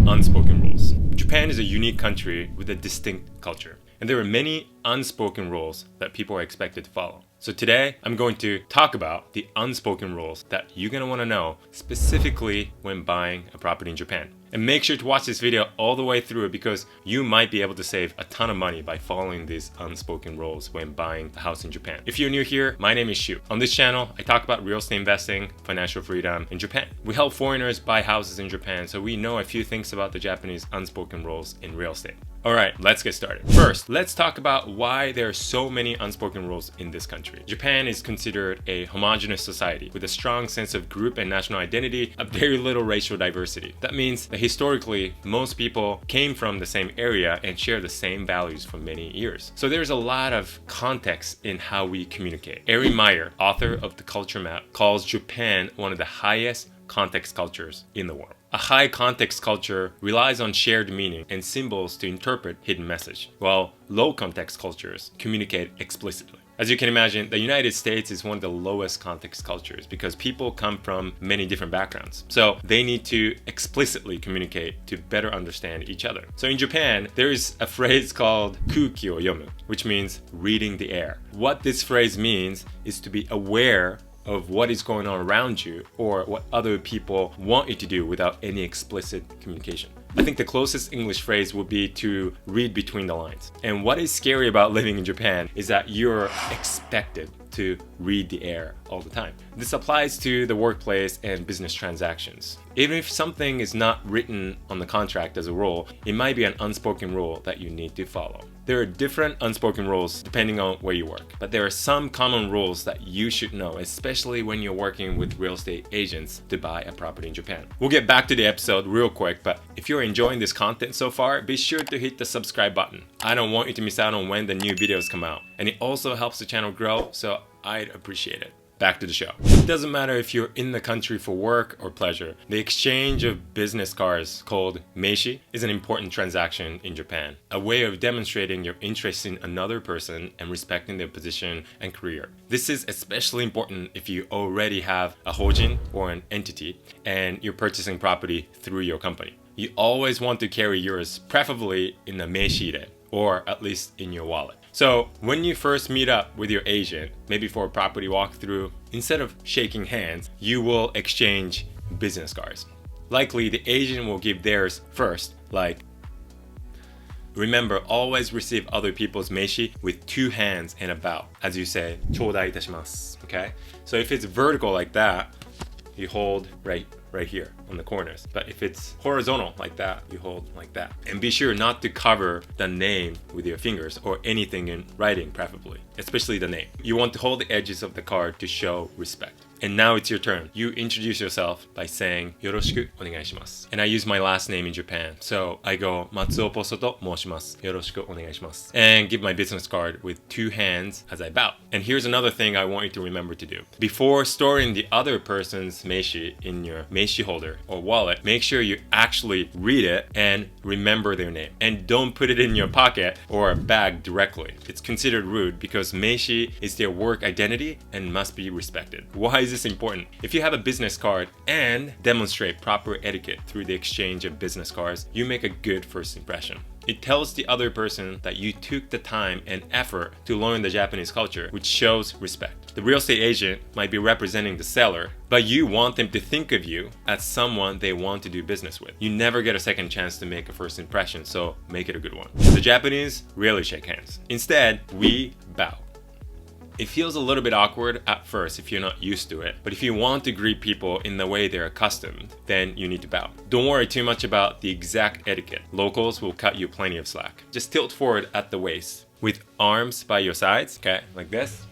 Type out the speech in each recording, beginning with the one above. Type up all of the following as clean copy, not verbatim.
unspoken rules. Japan is a unique country with a distinct culture, and there are many unspoken rules that people are expected to follow. So today, I'm going to talk about the unspoken rules that you're going to want to know specifically when buying a property in Japan. And make sure to watch this video all the way through because you might be able to save a ton of money by following these unspoken rules when buying a house in Japan. If you're new here, my name is Shu. On this channel, I talk about real estate investing, financial freedom in Japan. We help foreigners buy houses in Japan, so we know a few things about the Japanese unspoken rules in real estate. Alright, let's get started. First, let's talk about why there are so many unspoken rules in this country. Japan is considered a homogeneous society with a strong sense of group and national identity, a very little racial diversity. That means that historically, most people came from the same area and share the same values for many years. So there's a lot of context in how we communicate. Erin Meyer, author of The Culture Map, calls Japan one of the highest context cultures in the world. A high context culture relies on shared meaning and symbols to interpret hidden message, while low context cultures communicate explicitly. As you can imagine, the United States is one of the lowest context cultures because people come from many different backgrounds. So they need to explicitly communicate to better understand each other. So in Japan, there is a phrase called kuki o yomu, which means reading the air. What this phrase means is to be aware of what is going on around you or what other people want you to do without any explicit communication. I think the closest English phrase would be to read between the lines. And what is scary about living in Japan is that you're expected to read the air all the time. This applies to the workplace and business transactions. Even if something is not written on the contract as a rule, it might be an unspoken rule that you need to follow. There are different unspoken rules depending on where you work, but there are some common rules that you should know, especially when you're working with real estate agents to buy a property in Japan. We'll get back to the episode real quick, but if you're enjoying this content so far, be sure to hit the subscribe button. I don't want you to miss out on when the new videos come out, and it also helps the channel grow, so I'd appreciate it. Back to the show. It doesn't matter if you're in the country for work or pleasure. The exchange of business cards, called Mishi, is an important transaction in Japan, a way of demonstrating your interest in another person and respecting their position and career. This is especially important if you already have a hojin or an entity and you're purchasing property through your company. You always want to carry yours, preferably in a meishire, or at least in your wallet. So when you first meet up with your agent, maybe for a property walkthrough, instead of shaking hands, you will exchange business cards. Likely the agent will give theirs first, like, remember, always receive other people's meishi with two hands and a bow, as you say, chodai itashimasu, okay? So if it's vertical like that, you hold right here on the corners. But if it's horizontal like that, you hold like that. And be sure not to cover the name with your fingers or anything in writing, preferably, especially the name. You want to hold the edges of the card to show respect. And now it's your turn. You introduce yourself by saying yoroshiku onegaishimasu. And I use my last name in Japan, so I go Matsuo Poso to moushimasu. Yoroshiku onegaishimasu. And give my business card with two hands as I bow. And here's another thing I want you to remember to do. Before storing the other person's meishi in your meishi holder or wallet, make sure you actually read it and remember their name. And don't put it in your pocket or a bag directly. It's considered rude because meishi is their work identity and must be respected. Why is this important? If you have a business card and demonstrate proper etiquette through the exchange of business cards, you make a good first impression. It tells the other person that you took the time and effort to learn the Japanese culture, which shows respect. The real estate agent might be representing the seller, but you want them to think of you as someone they want to do business with. You never get a second chance to make a first impression, so make it a good one. The Japanese rarely shake hands. Instead, we bow. It feels a little bit awkward at first if you're not used to it, but if you want to greet people in the way they're accustomed, then you need to bow. Don't worry too much about the exact etiquette. Locals will cut you plenty of slack. Just tilt forward at the waist with arms by your sides, okay, like this.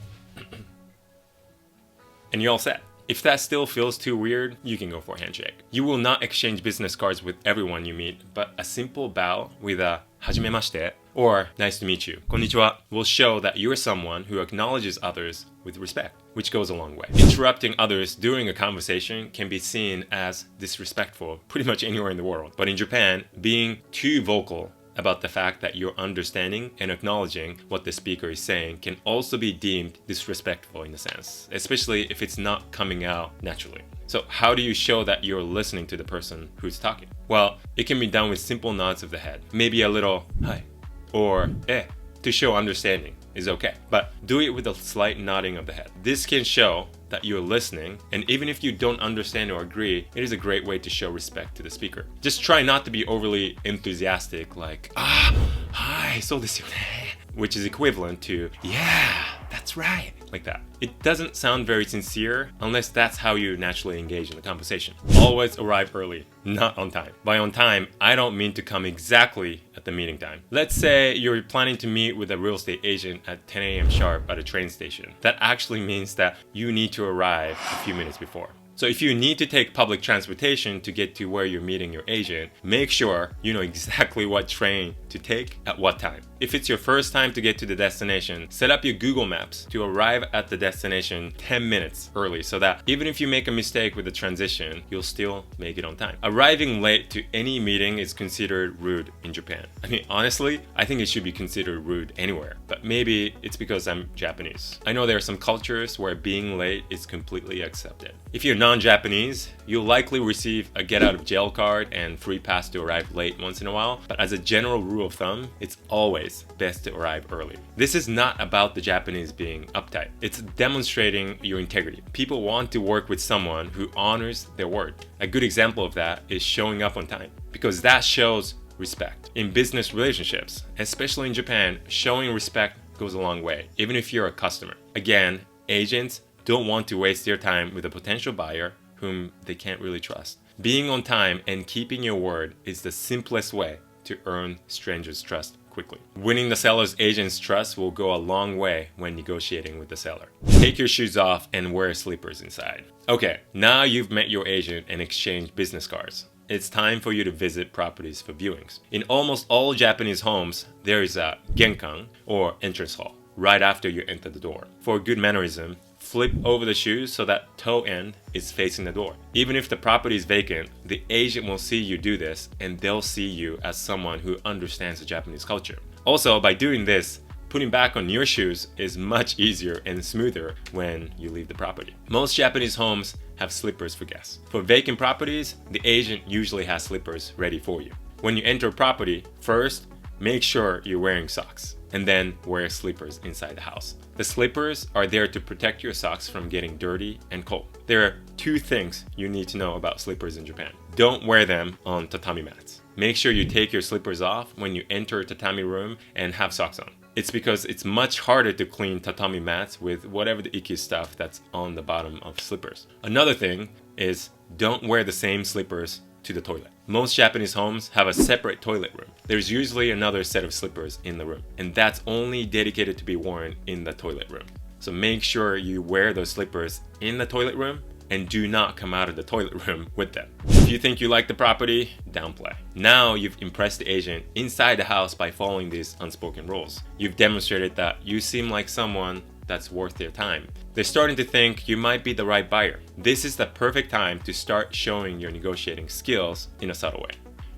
And you're all set. If that still feels too weird, you can go for a handshake. You will not exchange business cards with everyone you meet, but a simple bow with a hajimemashite or nice to meet you, konnichiwa, will show that you're someone who acknowledges others with respect, which goes a long way. Interrupting others during a conversation can be seen as disrespectful pretty much anywhere in the world. But in Japan, being too vocal about the fact that you're understanding and acknowledging what the speaker is saying can also be deemed disrespectful in a sense, especially if it's not coming out naturally. So how do you show that you're listening to the person who's talking? Well, it can be done with simple nods of the head. Maybe a little "hi" or "eh" to show understanding is okay. But do it with a slight nodding of the head. This can show that you're listening, and even if you don't understand or agree, it is a great way to show respect to the speaker. Just try not to be overly enthusiastic, like hi, so desu yo ne, which is equivalent to yeah, that's right, like that. It doesn't sound very sincere unless that's how you naturally engage in the conversation. Always arrive early, not on time. By on time, I don't mean to come exactly at the meeting time. Let's say you're planning to meet with a real estate agent at 10 a.m. sharp at a train station. That actually means that you need to arrive a few minutes before. So if you need to take public transportation to get to where you're meeting your agent, make sure you know exactly what train to take at what time. If it's your first time to get to the destination, set up your Google Maps to arrive at the destination 10 minutes early so that even if you make a mistake with the transition, you'll still make it on time. Arriving late to any meeting is considered rude in Japan. I mean, honestly, I think it should be considered rude anywhere, but maybe it's because I'm Japanese. I know there are some cultures where being late is completely accepted. If you're non-Japanese, you'll likely receive a get out of jail card and free pass to arrive late once in a while, but as a general rule of thumb, it's always best to arrive early. This is not about the Japanese being uptight. It's demonstrating your integrity. People want to work with someone who honors their word. A good example of that is showing up on time, because that shows respect. In business relationships, especially in Japan, showing respect goes a long way, even if you're a customer. Again, agents don't want to waste their time with a potential buyer whom they can't really trust. Being on time and keeping your word is the simplest way to earn strangers' trust quickly. Winning the seller's agent's trust will go a long way when negotiating with the seller. Take your shoes off and wear slippers inside. Okay, now you've met your agent and exchanged business cards. It's time for you to visit properties for viewings. In almost all Japanese homes, there is a genkan or entrance hall right after you enter the door. For good mannerism, flip over the shoes so that toe end is facing the door. Even if the property is vacant, the agent will see you do this and they'll see you as someone who understands the Japanese culture. Also, by doing this, putting back on your shoes is much easier and smoother when you leave the property. Most Japanese homes have slippers for guests. For vacant properties, the agent usually has slippers ready for you. When you enter a property, first, make sure you're wearing socks, and then wear slippers inside the house. The slippers are there to protect your socks from getting dirty and cold. There are two things you need to know about slippers in Japan. Don't wear them on tatami mats. Make sure you take your slippers off when you enter a tatami room and have socks on. It's because it's much harder to clean tatami mats with whatever the icky stuff that's on the bottom of slippers. Another thing is don't wear the same slippers to the toilet. Most Japanese homes have a separate toilet room. There's usually another set of slippers in the room, and that's only dedicated to be worn in the toilet room. So make sure you wear those slippers in the toilet room and do not come out of the toilet room with them. If you think you like the property, downplay. Now you've impressed the agent inside the house by following these unspoken rules. You've demonstrated that you seem like someone that's worth their time. They're starting to think you might be the right buyer. This is the perfect time to start showing your negotiating skills in a subtle way.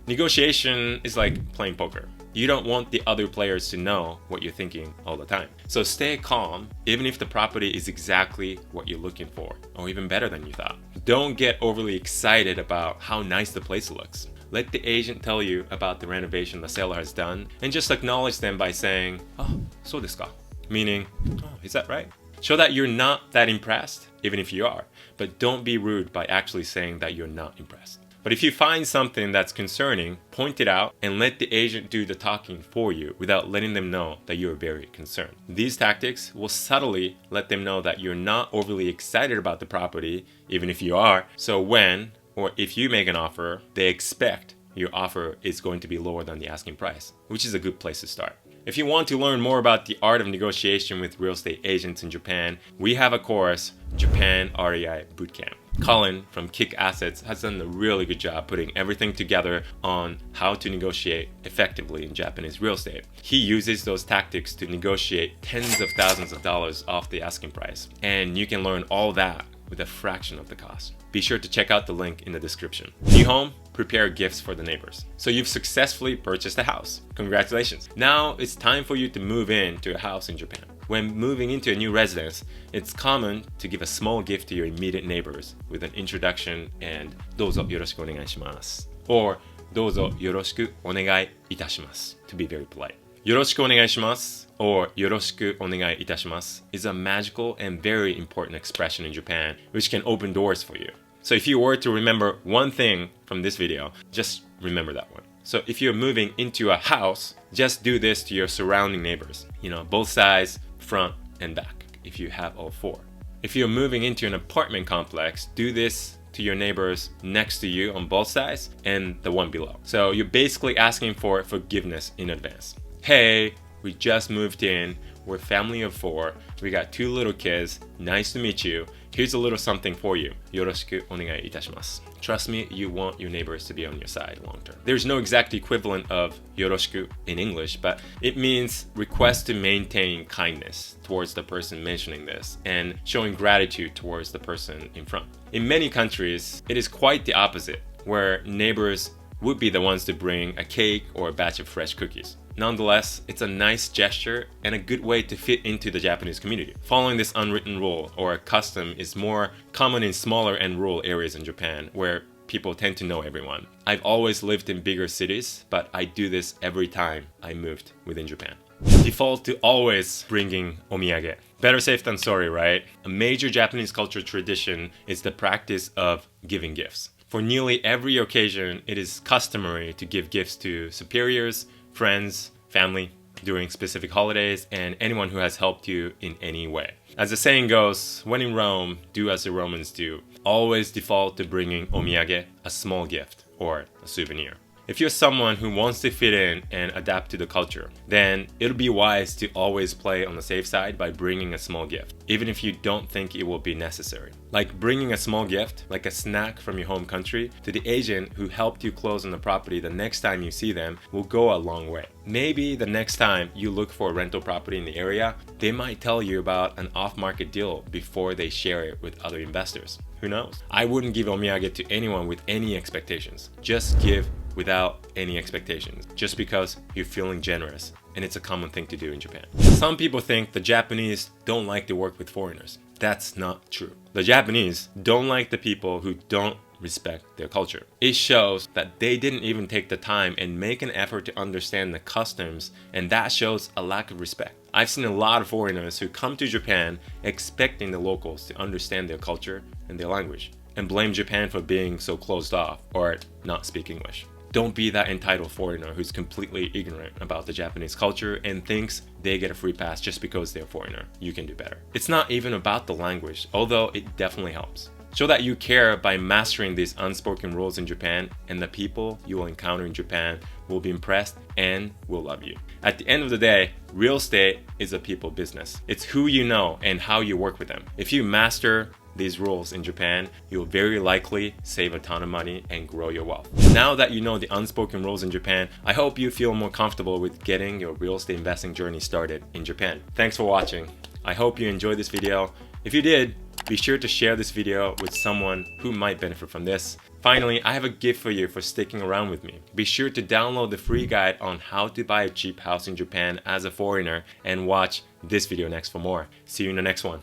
Negotiation is like playing poker. You don't want the other players to know what you're thinking all the time. So stay calm, even if the property is exactly what you're looking for, or even better than you thought. Don't get overly excited about how nice the place looks. Let the agent tell you about the renovation the seller has done, and just acknowledge them by saying, "Oh, so desu ka?" Meaning, "Oh, is that right?" Show that you're not that impressed, even if you are, but don't be rude by actually saying that you're not impressed. But if you find something that's concerning, point it out and let the agent do the talking for you without letting them know that you're very concerned. These tactics will subtly let them know that you're not overly excited about the property, even if you are. So when or if you make an offer, they expect your offer is going to be lower than the asking price, which is a good place to start. If you want to learn more about the art of negotiation with real estate agents in Japan, we have a course, Japan REI Bootcamp. Colin from Kick Assets has done a really good job putting everything together on how to negotiate effectively in Japanese real estate. He uses those tactics to negotiate tens of thousands of dollars off the asking price, and you can learn all that with a fraction of the cost. Be sure to check out the link in the description. New home? Prepare gifts for the neighbors. So you've successfully purchased a house. Congratulations. Now it's time for you to move into a house in Japan. when moving into a new residence, it's common to give a small gift to your immediate neighbors with an introduction and どうぞよろしくお願いします or どうぞよろしくお願いいたします to be very polite. よろしくお願いします or よろしくお願いいたします is a magical and very important expression in Japan which can open doors for you. So if you were to remember one thing from this video, just remember that one. So if you're moving into a house, just do this to your surrounding neighbors, both sides, front and back, if you have all four. If you're moving into an apartment complex, do this to your neighbors next to you on both sides and the one below. So you're basically asking for forgiveness in advance. Hey, we just moved in. We're a family of 4. We got 2 little kids. Nice to meet you. Here's a little something for you. よろしくお願いいたします. Trust me, you want your neighbors to be on your side long term. There's no exact equivalent of よろしく in English, but it means request to maintain kindness towards the person mentioning this and showing gratitude towards the person in front. In many countries, it is quite the opposite, where neighbors would be the ones to bring a cake or a batch of fresh cookies. Nonetheless, it's a nice gesture and a good way to fit into the Japanese community. Following this unwritten rule or a custom is more common in smaller and rural areas in Japan where people tend to know everyone. I've always lived in bigger cities, but I do this every time I moved within Japan. Default to always bringing omiyage. Better safe than sorry, right? A major Japanese culture tradition is the practice of giving gifts. For nearly every occasion, it is customary to give gifts to superiors, friends, family, during specific holidays, and anyone who has helped you in any way. As the saying goes, when in Rome, do as the Romans do. Always default to bringing omiyage, a small gift, or a souvenir. If you're someone who wants to fit in and adapt to the culture, then it'll be wise to always play on the safe side by bringing a small gift, even if you don't think it will be necessary. Like bringing a small gift, like a snack from your home country, to the agent who helped you close on the property the next time you see them will go a long way. Maybe the next time you look for a rental property in the area, they might tell you about an off-market deal before they share it with other investors. Who knows? I wouldn't give omiyage to anyone with any expectations. Just give without any expectations, just because you're feeling generous, and it's a common thing to do in Japan. Some people think the Japanese don't like to work with foreigners. That's not true. The Japanese don't like the people who don't respect their culture. It shows that they didn't even take the time and make an effort to understand the customs, and that shows a lack of respect. I've seen a lot of foreigners who come to Japan expecting the locals to understand their culture and their language, and blame Japan for being so closed off or not speak English. Don't be that entitled foreigner who's completely ignorant about the Japanese culture and thinks they get a free pass just because they're a foreigner. You can do better. It's not even about the language, although it definitely helps. Show that you care by mastering these unspoken rules in Japan, and the people you will encounter in Japan will be impressed and will love you. At the end of the day, real estate is a people business. It's who you know and how you work with them. If you master these rules in Japan, you'll very likely save a ton of money and grow your wealth. Now that you know the unspoken rules in Japan, I hope you feel more comfortable with getting your real estate investing journey started in Japan. Thanks for watching. I hope you enjoyed this video. If you did, be sure to share this video with someone who might benefit from this. Finally, I have a gift for you for sticking around with me. Be sure to download the free guide on how to buy a cheap house in Japan as a foreigner and watch this video next for more. See you in the next one.